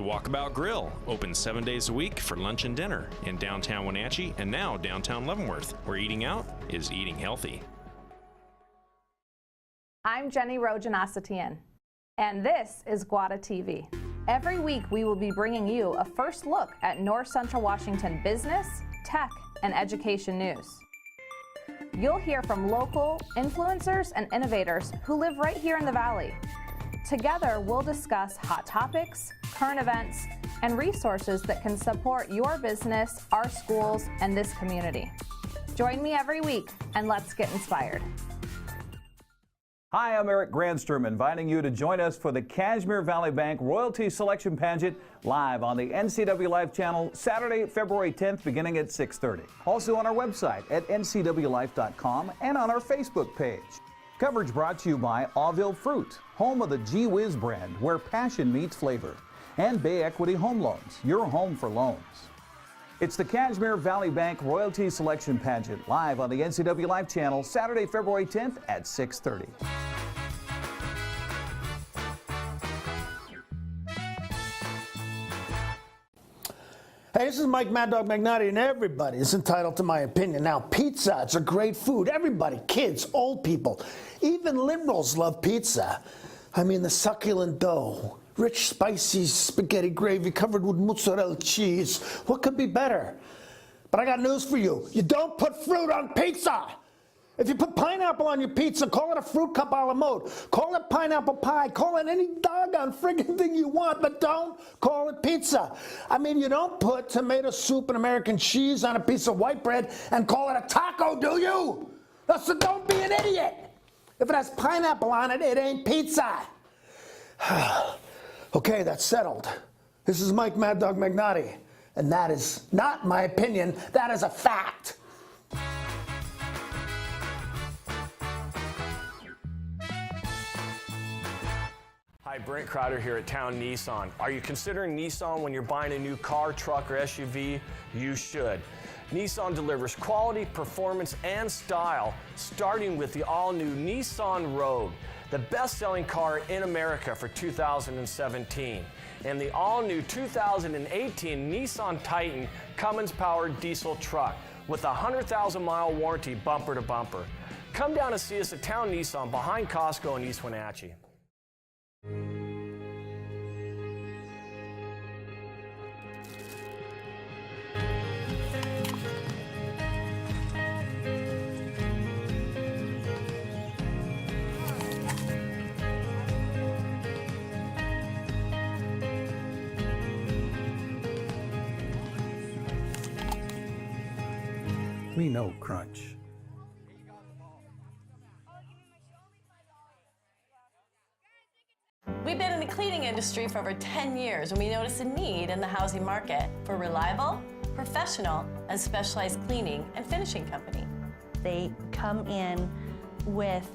Walkabout Grill, open 7 days a week for lunch and dinner in downtown Wenatchee and now downtown Leavenworth, where eating out is eating healthy. I'm Jenny Rojanasatian, and this is Guada TV. Every week we will be bringing you a first look at North Central Washington business, tech, and education news. You'll hear from local influencers and innovators who live right here in the Valley. Together, we'll discuss hot topics, current events, and resources that can support your business, our schools, and this community. Join me every week, and let's get inspired. Hi, I'm Eric Grandstrom, inviting you to join us for the Kashmir Valley Bank Royalty Selection Pageant live on the NCW Life channel Saturday, February 10th, beginning at 6:30. Also on our website at ncwlife.com and on our Facebook page. Coverage brought to you by WUWV Fruit, home of the WUWV brand, where passion meets flavor, and Bay Equity Home Loans, your home for loans. It's the Kashmir Valley Bank Royalty Selection Pageant live on the NCW Life channel Saturday, February 10th at 6:30. Hey, this is Mike Mad Dog Magnotti, and everybody is entitled to my opinion. Now, pizza, it's a great food. Everybody, kids, old people, even liberals love pizza. I mean, the succulent dough, rich, spicy spaghetti gravy covered with mozzarella cheese. What could be better? But I got news for you. You don't put fruit on pizza. If you put pineapple on your pizza, call it a fruit cup a la mode. Call it pineapple pie. Call it any doggone friggin' thing you want, but don't call it pizza. I mean, you don't put tomato soup and American cheese on a piece of white bread and call it a taco, do you? So don't be an idiot. If it has pineapple on it, it ain't pizza. Okay, that's settled. This is Mike Mad Dog Magnotti, and that is not my opinion. That is a fact. Hi, Brent Crowder here at Town Nissan. Are you considering Nissan when you're buying a new car, truck, or SUV? You should. Nissan delivers quality, performance, and style, starting with the all-new Nissan Rogue, the best-selling car in America for 2017, and the all-new 2018 Nissan Titan Cummins-powered diesel truck with a 100,000-mile warranty bumper to bumper. Come down and see us at Town Nissan behind Costco in East Wenatchee. We know crunch. We've been in the cleaning industry for over 10 years, and we noticed a need in the housing market for reliable, professional, and specialized cleaning and finishing company. They come in with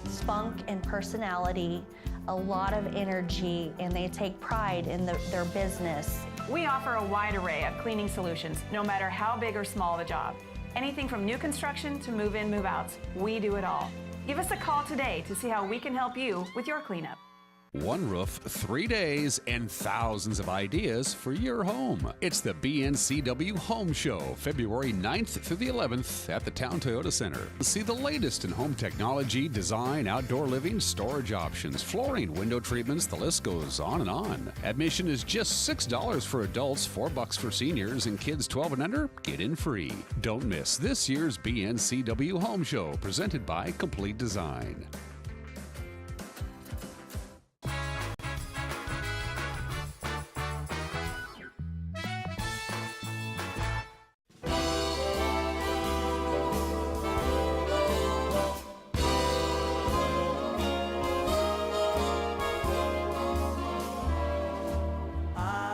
spunk and personality, a lot of energy, and they take pride in their business. We offer a wide array of cleaning solutions, no matter how big or small the job. Anything from new construction to move-in, move-outs, we do it all. Give us a call today to see how we can help you with your cleanup. One roof, 3 days, and thousands of ideas for your home. It's the BNCW Home Show, February 9th through the 11th at the Town Toyota Center. See the latest in home technology, design, outdoor living, storage options, flooring, window treatments, the list goes on and on. Admission is just $6 for adults, $4 for seniors, and kids 12 and under get in free. Don't miss this year's BNCW Home Show, presented by Complete Design.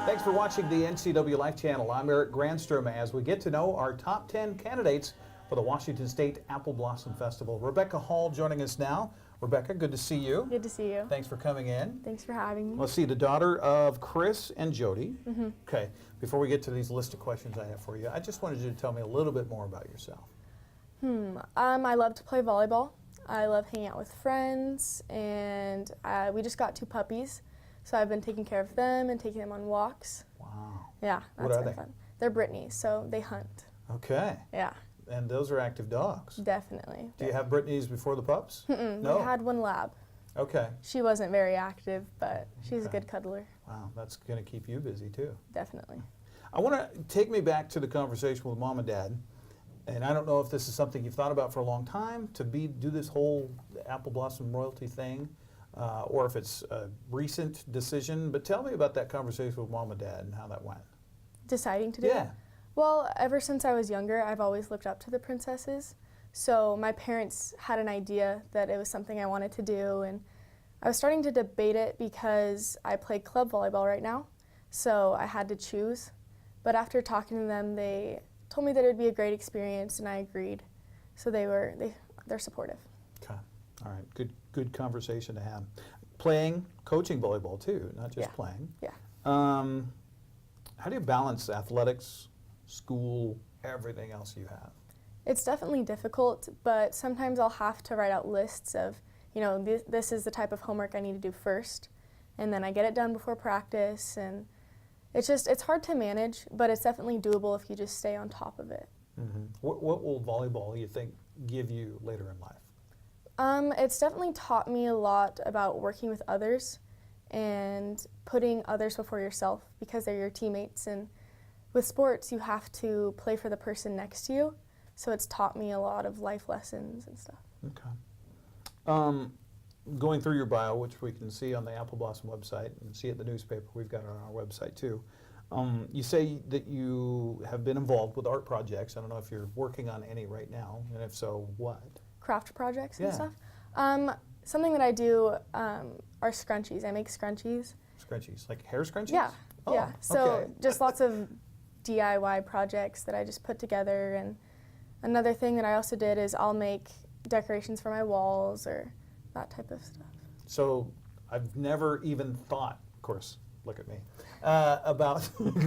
Thanks for watching the NCW Life channel. I'm Eric Grandstrom as we get to know our top 10 candidates for the Washington State Apple Blossom Festival. Rebecca Hall joining us now. Rebecca, good to see you. Good to see you. Thanks for coming in. Thanks for having me. Let's see, the daughter of Chris and Jody. Mhm. Okay, before we get to these list of questions I have for you, I just wanted you to tell me a little bit more about yourself. I love to play volleyball. I love hanging out with friends, and we just got 2 puppies, so I've been taking care of them and taking them on walks. Wow. Yeah, What that's are been they? fun. They're Brittany's, so they hunt. Okay. Yeah, And those are active dogs. definitely. Do you have Brittany's before the pups? No. We had one lab. Okay. She wasn't very active, but she's a good cuddler. Wow, that's going to keep you busy too. Definitely. I want to take me back to the conversation with Mom and Dad. And I don't know if this is something you've thought about for a long time, to do this whole Apple Blossom royalty thing, or if it's a recent decision. But tell me about that conversation with Mom and Dad and how that went. Deciding to do it? Well, ever since I was younger, I've always looked up to the princesses. So my parents had an idea that it was something I wanted to do, and I was starting to debate it because I play club volleyball right now, so I had to choose. But after talking to them, they told me that it would be a great experience, and I agreed. So they're supportive. Okay, all right, good conversation to have. Coaching volleyball too, not just playing. Yeah. How do you balance athletics, school, everything else you have? It's definitely difficult, but sometimes I'll have to write out lists of, you know, this is the type of homework I need to do first, and then I get it done before practice, and it's hard to manage, but it's definitely doable if you just stay on top of it. Mm-hmm. What will volleyball, you think, give you later in life? It's definitely taught me a lot about working with others and putting others before yourself because they're your teammates, and with sports you have to play for the person next to you, so it's taught me a lot of life lessons and stuff. Okay. Going through your bio, which we can see on the Apple Blossom website and see at the newspaper, we've got it on our website too. You say that you have been involved with art projects. I don't know if you're working on any right now, and if so, what? Craft projects and Yeah. stuff. Something that I do are scrunchies. I make scrunchies. Scrunchies, like hair scrunchies? Yeah, Oh, yeah. So okay. just lots of DIY projects that I just put together. And another thing that I also did is I'll make decorations for my walls or that type of stuff. So I've never even thought, of course, look at me, about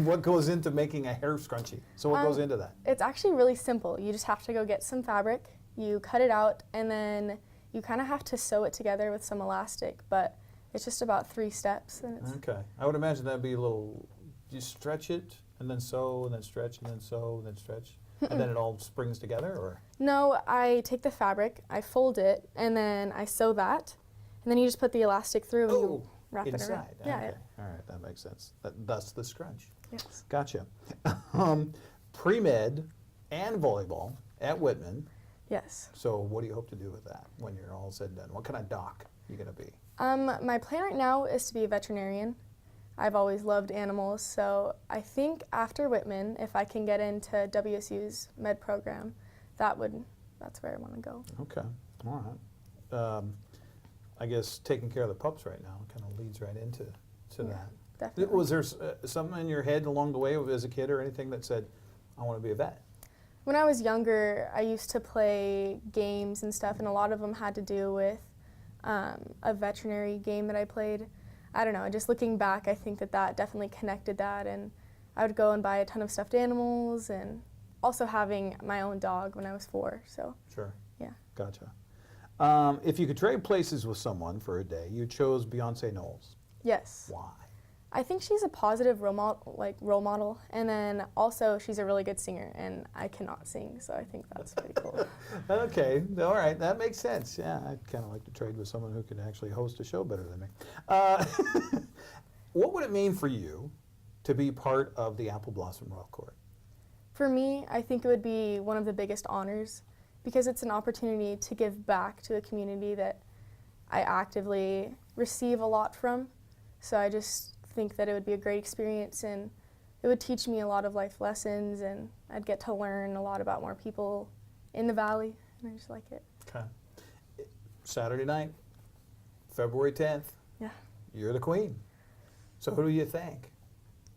what goes into making a hair scrunchie. So what goes into that? It's actually really simple. You just have to go get some fabric, you cut it out, and then you kind of have to sew it together with some elastic, but it's just about 3 steps. And it's Okay. I would imagine that'd be a little, you stretch it, and then sew, and then stretch, and then sew, and then stretch, and then it all springs together, or? No, I take the fabric, I fold it, and then I sew that, and then you just put the elastic through and you wrap it around. Inside. Yeah. Okay. All right, that makes sense. Thus the scrunch. Yes. Gotcha. Pre-med and volleyball at Whitman. Yes. So what do you hope to do with that when you're all said and done? What kind of doc are you going to be? My plan right now is to be a veterinarian. I've always loved animals, so I think after Whitman, if I can get into WSU's med program, that's where I want to go. Okay, all right. I guess taking care of the pups right now kind of leads right into that. Definitely. Was there something in your head along the way as a kid or anything that said, I want to be a vet? When I was younger, I used to play games and stuff, and a lot of them had to do with a veterinary game that I played. I don't know, just looking back, I think that definitely connected that, and I would go and buy a ton of stuffed animals, and also having my own dog when I was 4, so. Sure. Yeah. Gotcha. If you could trade places with someone for a day, you chose Beyonce Knowles. Yes. Why? I think she's a positive role model, and then also she's a really good singer, and I cannot sing, so I think that's pretty cool. Okay, all right, that makes sense. Yeah, I'd kind of like to trade with someone who could actually host a show better than me. What would it mean for you to be part of the Apple Blossom Royal Court? For me, I think it would be one of the biggest honors because it's an opportunity to give back to a community that I actively receive a lot from. So I just think that it would be a great experience, and it would teach me a lot of life lessons, and I'd get to learn a lot about more people in the Valley, and I just like it. Okay. Saturday night, February 10th. Yeah. You're the queen. So who do you thank?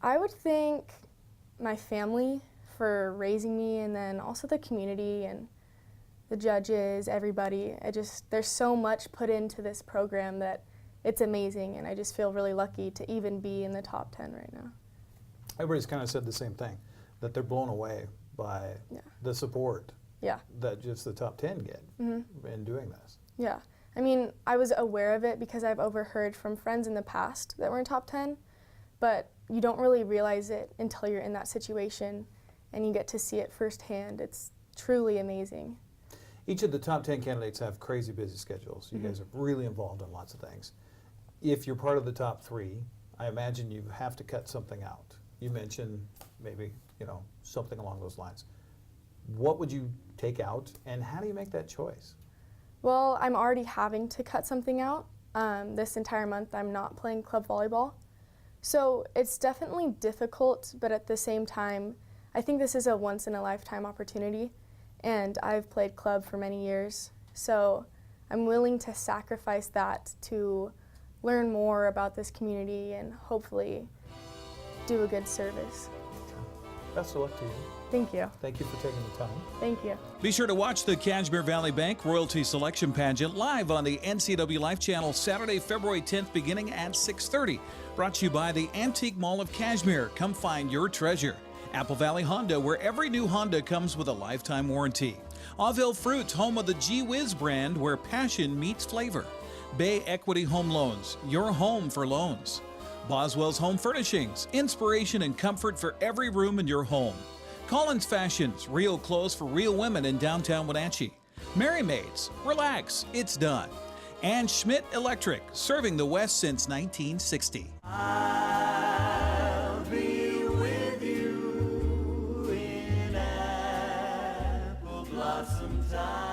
I would thank my family for raising me, and then also the community and the judges, everybody. There's so much put into this program that it's amazing, and I just feel really lucky to even be in the top 10 right now. Everybody's kind of said the same thing, that they're blown away by the support that just the top 10 get in doing this. Yeah. I mean, I was aware of it because I've overheard from friends in the past that were in top 10, but you don't really realize it until you're in that situation and you get to see it firsthand. It's truly amazing. Each of the top 10 candidates have crazy busy schedules. You guys are really involved in lots of things. If you're part of the top 3, I imagine you have to cut something out. You mentioned maybe, something along those lines. What would you take out, and how do you make that choice? Well, I'm already having to cut something out. This entire month I'm not playing club volleyball. So it's definitely difficult, but at the same time, I think this is a once-in-a-lifetime opportunity, and I've played club for many years. So I'm willing to sacrifice that to learn more about this community and hopefully do a good service. Best of luck to you. Thank you. Thank you for taking the time. Thank you. Be sure to watch the Cashmere Valley Bank Royalty Selection Pageant live on the NCW Life channel Saturday, February 10th, beginning at 6:30. Brought to you by the Antique Mall of Cashmere. Come find your treasure. Apple Valley Honda, where every new Honda comes with a lifetime warranty. Auville Fruits, home of the WUWV brand, where passion meets flavor. Bay Equity Home Loans, your home for loans. Boswell's Home Furnishings, inspiration and comfort for every room in your home. Collins Fashions, real clothes for real women in downtown Wenatchee. Mary Maids, relax, it's done. And Schmidt Electric, serving the West since 1960. I'll be with you in apple blossom time.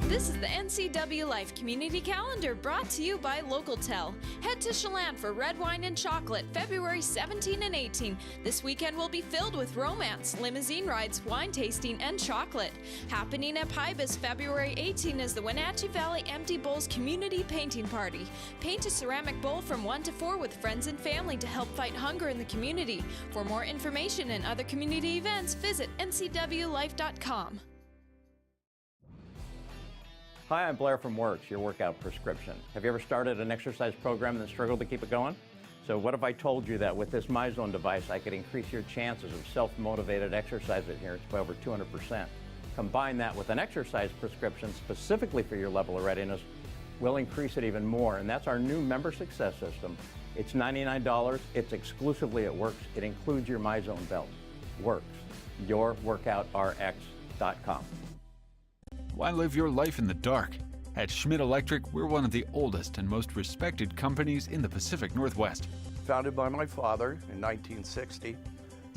This is the NCW Life Community Calendar brought to you by LocalTel. Head to Chelan for red wine and chocolate February 17 and 18. This weekend will be filled with romance, limousine rides, wine tasting, and chocolate. Happening at Pybus February 18 is the Wenatchee Valley Empty Bowls Community Painting Party. Paint a ceramic bowl from 1 to 4 with friends and family to help fight hunger in the community. For more information and other community events, visit ncwlife.com. Hi, I'm Blair from Works, your workout prescription. Have you ever started an exercise program and struggled to keep it going? So what if I told you that with this MyZone device, I could increase your chances of self-motivated exercise adherence by over 200%. Combine that with an exercise prescription specifically for your level of readiness, we'll increase it even more. And that's our new member success system. It's $99, it's exclusively at Works. It includes your MyZone belt. Works, yourworkoutrx.com. Why live your life in the dark? At Schmidt Electric, we're one of the oldest and most respected companies in the Pacific Northwest. Founded by my father in 1960,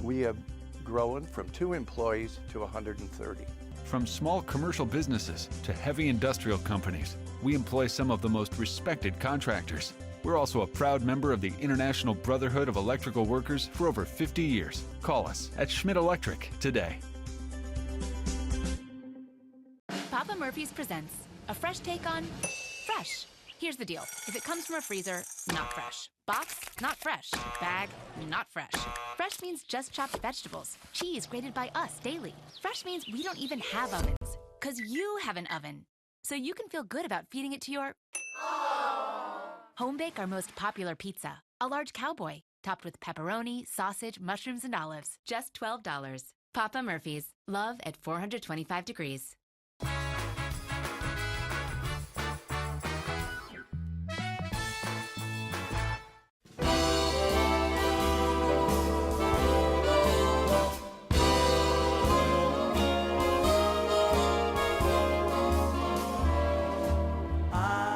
we have grown from 2 employees to 130. From small commercial businesses to heavy industrial companies, we employ some of the most respected contractors. We're also a proud member of the International Brotherhood of Electrical Workers for over 50 years. Call us at Schmidt Electric today. Papa Murphy's presents a fresh take on fresh. Here's the deal. If it comes from a freezer, not fresh. Box, not fresh. Bag, not fresh. Fresh means just chopped vegetables. Cheese grated by us daily. Fresh means we don't even have ovens, because you have an oven. So you can feel good about feeding it to your home bake our most popular pizza, a large cowboy, topped with pepperoni, sausage, mushrooms, and olives. Just $12. Papa Murphy's. Love at 425 degrees.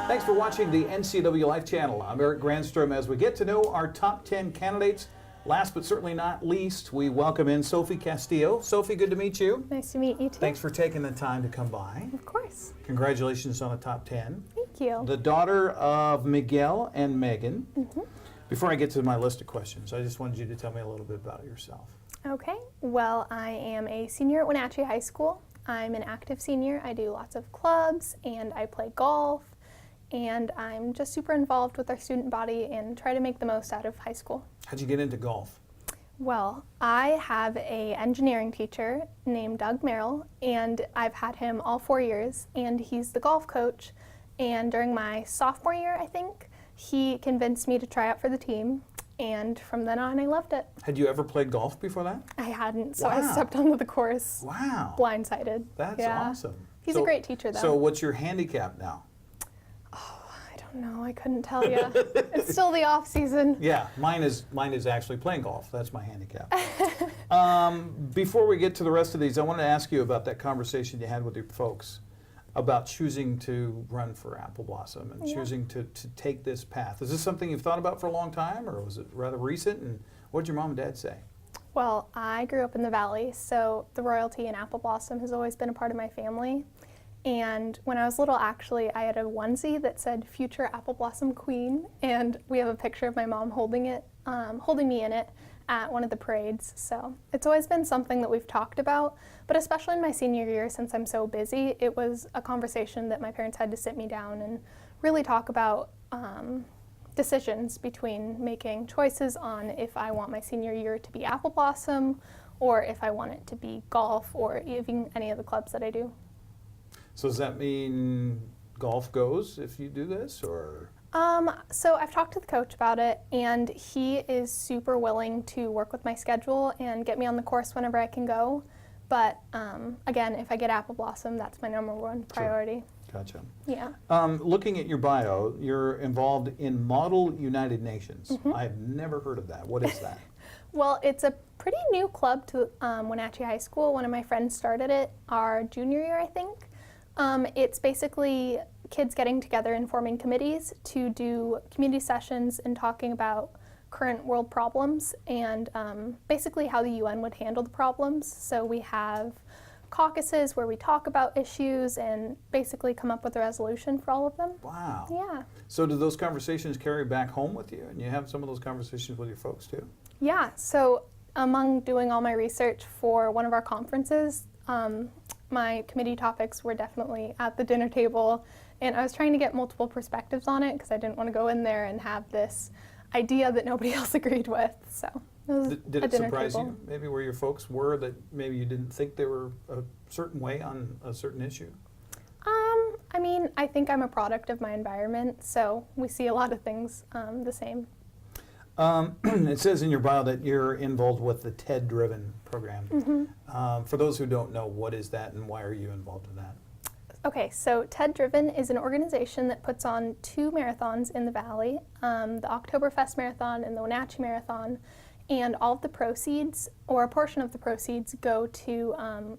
Thanks for watching the NCW Life channel. I'm Eric Grandstrom. As we get to know our top 10 candidates, last but certainly not least, we welcome in Sophie Castillo. Sophie, good to meet you. Nice to meet you too. Thanks for taking the time to come by. Of course. Congratulations on the top 10. Thank you. The daughter of Miguel and Megan. Before I get to my list of questions, I just wanted you to tell me a little bit about yourself. Okay, well, I am a senior at Wenatchee High School. I'm an active senior. I do lots of clubs and I play golf. And I'm just super involved with our student body and try to make the most out of high school. How'd you get into golf? Well, I have an engineering teacher named Doug Merrill, and I've had him all 4 years, and he's the golf coach. And during my sophomore year, I think, he convinced me to try out for the team. And from then on, I loved it. Had you ever played golf before that? I hadn't, so Wow. I stepped onto the course. Wow. Blindsided. That's Yeah. awesome. He's a great teacher, though. So what's your handicap now? No, I couldn't tell you. It's still the off season. Yeah, mine is actually playing golf. That's my handicap. Before we get to the rest of these, I want to ask you about that conversation you had with your folks about choosing to run for Apple Blossom and choosing to take this path. Is this something you've thought about for a long time, or was it rather recent? And what did your mom and dad say? Well, I grew up in the Valley, so the royalty and Apple Blossom has always been a part of my family. And when I was little, actually, I had a onesie that said Future Apple Blossom Queen, and we have a picture of my mom holding me in it at one of the parades. So it's always been something that we've talked about, but especially in my senior year, since I'm so busy, it was a conversation that my parents had to sit me down and really talk about decisions between making choices on if I want my senior year to be Apple Blossom or if I want it to be golf or even any of the clubs that I do. So does that mean golf goes if you do this, or? So I've talked to the coach about it, and he is super willing to work with my schedule and get me on the course whenever I can go. But again, if I get Apple Blossom, that's my #1 priority. Sure. Gotcha. Yeah. Looking at your bio, you're involved in Model United Nations. Mm-hmm. I've never heard of that. What is that? Well, it's a pretty new club to Wenatchee High School. One of my friends started it our junior year, I think. It's basically kids getting together and forming committees to do community sessions and talking about current world problems and basically how the UN would handle the problems. So we have caucuses where we talk about issues and basically come up with a resolution for all of them. Wow. Yeah. So do those conversations carry back home with you, and you have some of those conversations with your folks too? Yeah, so among doing all my research for one of our conferences, my committee topics were definitely at the dinner table, and I was trying to get multiple perspectives on it because I didn't want to go in there and have this idea that nobody else agreed with. So it was Did a it dinner surprise table. you, maybe where your folks were, that maybe you didn't think they were a certain way on a certain issue? I mean, I think I'm a product of my environment, so we see a lot of things the same. It says in your bio that you're involved with the TED-driven program. Mm-hmm. For those who don't know, what is that and why are you involved in that? Okay, so TED Driven is an organization that puts on 2 marathons in the Valley, the Oktoberfest Marathon and the Wenatchee Marathon, and all of the proceeds, or a portion of the proceeds, go to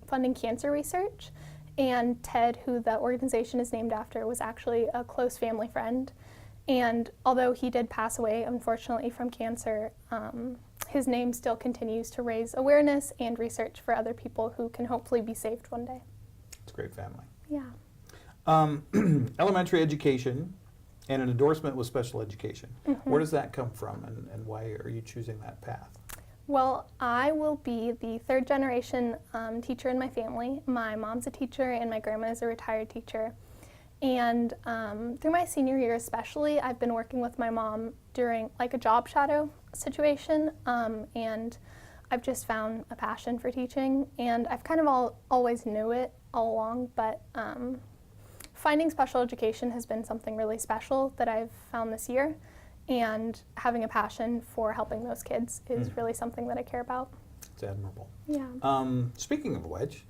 funding cancer research. And TED, who the organization is named after, was actually a close family friend. And although he did pass away, unfortunately, from cancer, his name still continues to raise awareness and research for other people who can hopefully be saved one day. It's a great family. Yeah. Elementary education and an endorsement with special education. Mm-hmm. Where does that come from, and why are you choosing that path? Well, I will be the 3rd generation teacher in my family. My mom's a teacher and my grandma is a retired teacher. And through my senior year especially, I've been working with my mom during like a job shadow situation, and I've just found a passion for teaching, and I've kind of always knew it all along, but finding special education has been something really special that I've found this year, and having a passion for helping those kids is really something that I care about. It's admirable. Yeah. Speaking of which,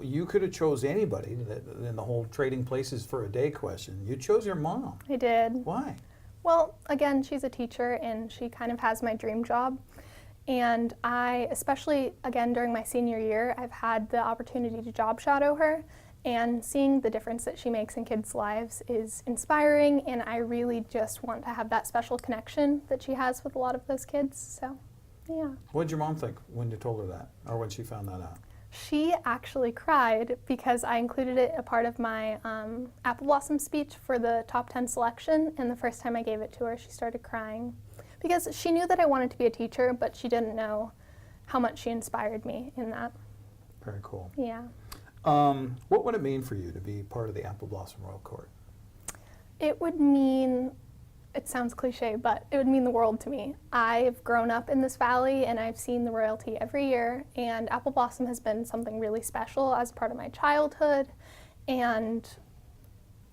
you could have chose anybody in the whole trading places for a day question. You chose your mom. I did. Why? Well, again, she's a teacher and she kind of has my dream job. And I, especially again during my senior year, I've had the opportunity to job shadow her, and seeing the difference that she makes in kids' lives is inspiring, and I really just want to have that special connection that she has with a lot of those kids, so yeah. What did your mom think when you told her that, or when she found that out? She actually cried because I included it a part of my Apple Blossom speech for the top 10 selection, and the first time I gave it to her, she started crying. Because she knew that I wanted to be a teacher, but she didn't know how much she inspired me in that. Very cool. Yeah. What would it mean for you to be part of the Apple Blossom Royal Court? It would mean, it sounds cliche, but it would mean the world to me. I've grown up in this valley and I've seen the royalty every year, and Apple Blossom has been something really special as part of my childhood, and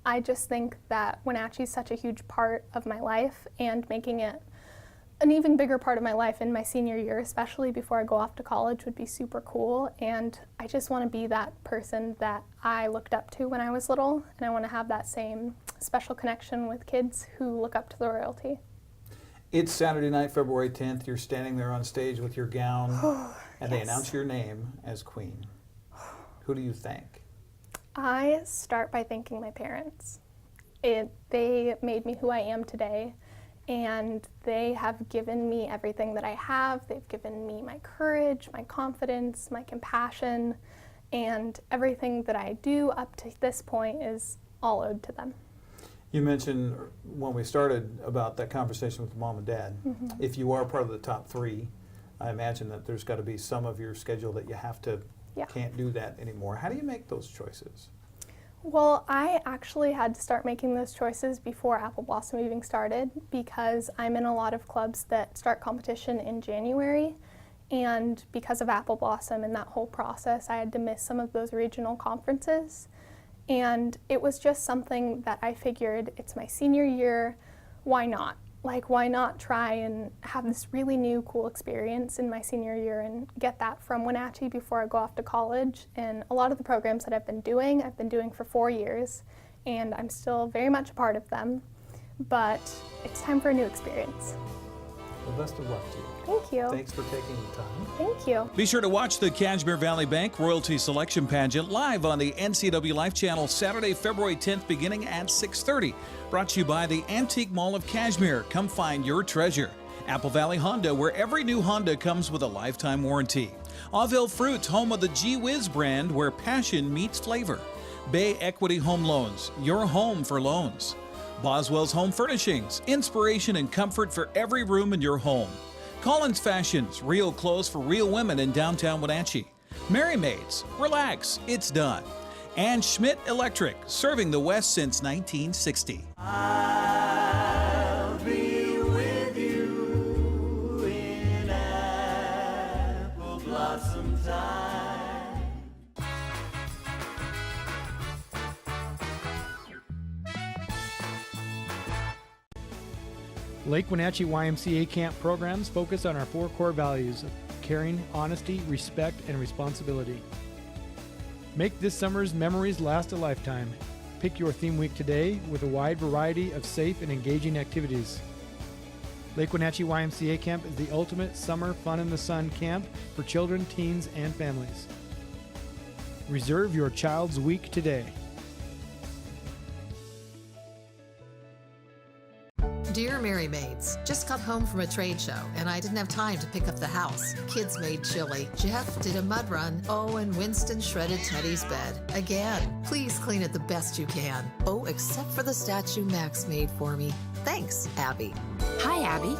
I just think that Wenatchee is such a huge part of my life, and making it an even bigger part of my life in my senior year, especially before I go off to college, would be super cool. And I just want to be that person that I looked up to when I was little, and I want to have that same special connection with kids who look up to the royalty. It's Saturday night, February 10th. You're standing there on stage with your gown, and they announce your name as Queen. Who do you thank? I start by thanking my parents. They made me who I am today, and they have given me everything that I have. They've given me my courage, my confidence, my compassion, and everything that I do up to this point is all owed to them. You mentioned when we started about that conversation with mom and dad. If you are part of the top 3, I imagine that there's got to be some of your schedule that you have to, can't do that anymore. How do you make those choices? Well, I actually had to start making those choices before Apple Blossom even started, because I'm in a lot of clubs that start competition in January, and because of Apple Blossom and that whole process, I had to miss some of those regional conferences. And it was just something that I figured, it's my senior year, why not? Like, why not try and have this really new, cool experience in my senior year and get that from Wenatchee before I go off to college? And a lot of the programs that I've been doing for 4 years, and I'm still very much a part of them, but it's time for a new experience. Well, best of luck to you. Thank you. Thanks for taking the time. Thank you. Be sure to watch the Cashmere Valley Bank Royalty Selection Pageant live on the NCW Life Channel Saturday, February 10th, beginning at 6:30. Brought to you by the Antique Mall of Cashmere. Come find your treasure. Apple Valley Honda, where every new Honda comes with a lifetime warranty. Auville Fruits, home of the WUWV brand, where passion meets flavor. Bay Equity Home Loans, your home for loans. Boswell's Home Furnishings, inspiration and comfort for every room in your home. Collins Fashions, real clothes for real women in downtown Wenatchee. Mary Maids, relax, it's done. And Schmidt Electric, serving the West since 1960. I'll be with you in apple blossom time. Lake Wenatchee YMCA camp programs focus on our 4 core values of caring, honesty, respect, and responsibility. Make this summer's memories last a lifetime. Pick your theme week today with a wide variety of safe and engaging activities. Lake Wenatchee YMCA camp is the ultimate summer fun in the sun camp for children, teens, and families. Reserve your child's week today. Dear Mary Maids, just got home from a trade show and I didn't have time to pick up the house. Kids made chili. Jeff did a mud run. Oh, and Winston shredded Teddy's bed. Again, please clean it the best you can. Oh, except for the statue Max made for me. Thanks, Abby. Hi, Abby.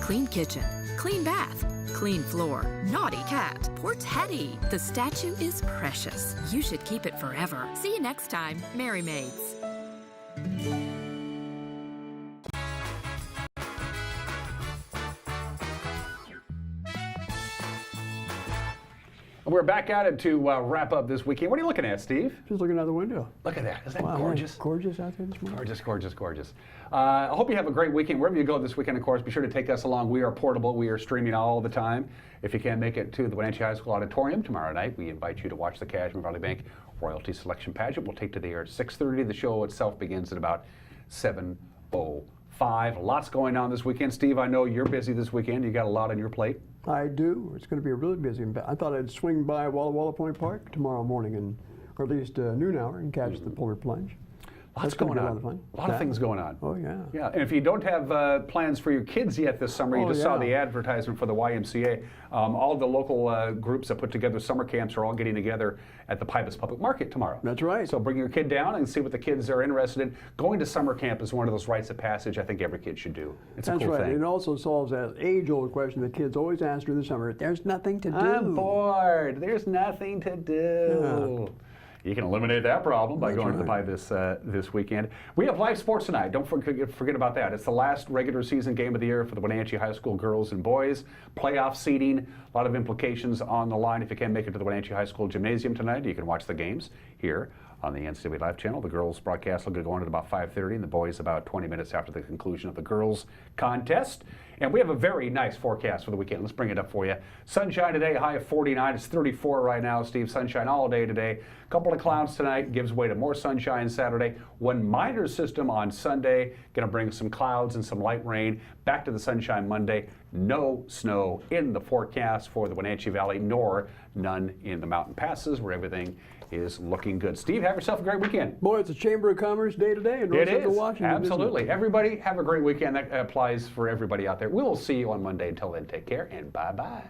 Clean kitchen, clean bath, clean floor, naughty cat. Poor Teddy. The statue is precious. You should keep it forever. See you next time, Mary Maids. We're back at it to wrap up this weekend. What are you looking at, Steve? Just looking out the window. Look at that. Isn't that Wow, gorgeous? Gorgeous out there this morning. Gorgeous, gorgeous, gorgeous. I hope you have a great weekend. Wherever you go this weekend, of course, be sure to take us along. We are portable. We are streaming all the time. If you can't make it to the Wenatchee High School Auditorium tomorrow night, we invite you to watch the Cashmere Valley Bank Royalty Selection Pageant. We'll take to the air at 6:30. The show itself begins at about 7:05. Lots going on this weekend. Steve, I know you're busy this weekend. You got a lot on your plate. I do. It's going to be a really busy. I thought I'd swing by Walla Walla Point Park tomorrow morning, or at least noon hour, and catch the polar plunge. Lots going on. A lot of things going on. Oh, yeah. Yeah, and if you don't have plans for your kids yet this summer, you just saw the advertisement for the YMCA. All of the local groups that put together summer camps are all getting together at the Pybus Public Market tomorrow. That's right. So bring your kid down and see what the kids are interested in. Going to summer camp is one of those rites of passage I think every kid should do. It's a cool thing. It also solves that age-old question that kids always ask during the summer. There's nothing to do. I'm bored. There's nothing to do. Yeah. You can eliminate that problem by going to the Pybus this weekend. We have live sports tonight. Don't forget about that. It's the last regular season game of the year for the Wenatchee High School girls and boys. Playoff seeding, a lot of implications on the line. If you can't make it to the Wenatchee High School Gymnasium tonight, you can watch the games here on the NCW Live channel. The girls broadcast will get going at about 5:30, and the boys about 20 minutes after the conclusion of the girls contest. And we have a very nice forecast for the weekend. Let's bring it up for you. Sunshine today, high of 49. It's 34 right now, Steve. Sunshine all day today. A couple of clouds tonight, gives way to more sunshine Saturday. One minor system on Sunday, going to bring some clouds and some light rain. Back to the sunshine Monday. No snow in the forecast for the Wenatchee Valley, nor none in the mountain passes where everything is looking good. Steve, have yourself a great weekend. Boy, it's a Chamber of Commerce day today in North Central Washington. Absolutely. Everybody have a great weekend. That applies for everybody out there. We will see you on Monday. Until then, take care and bye-bye.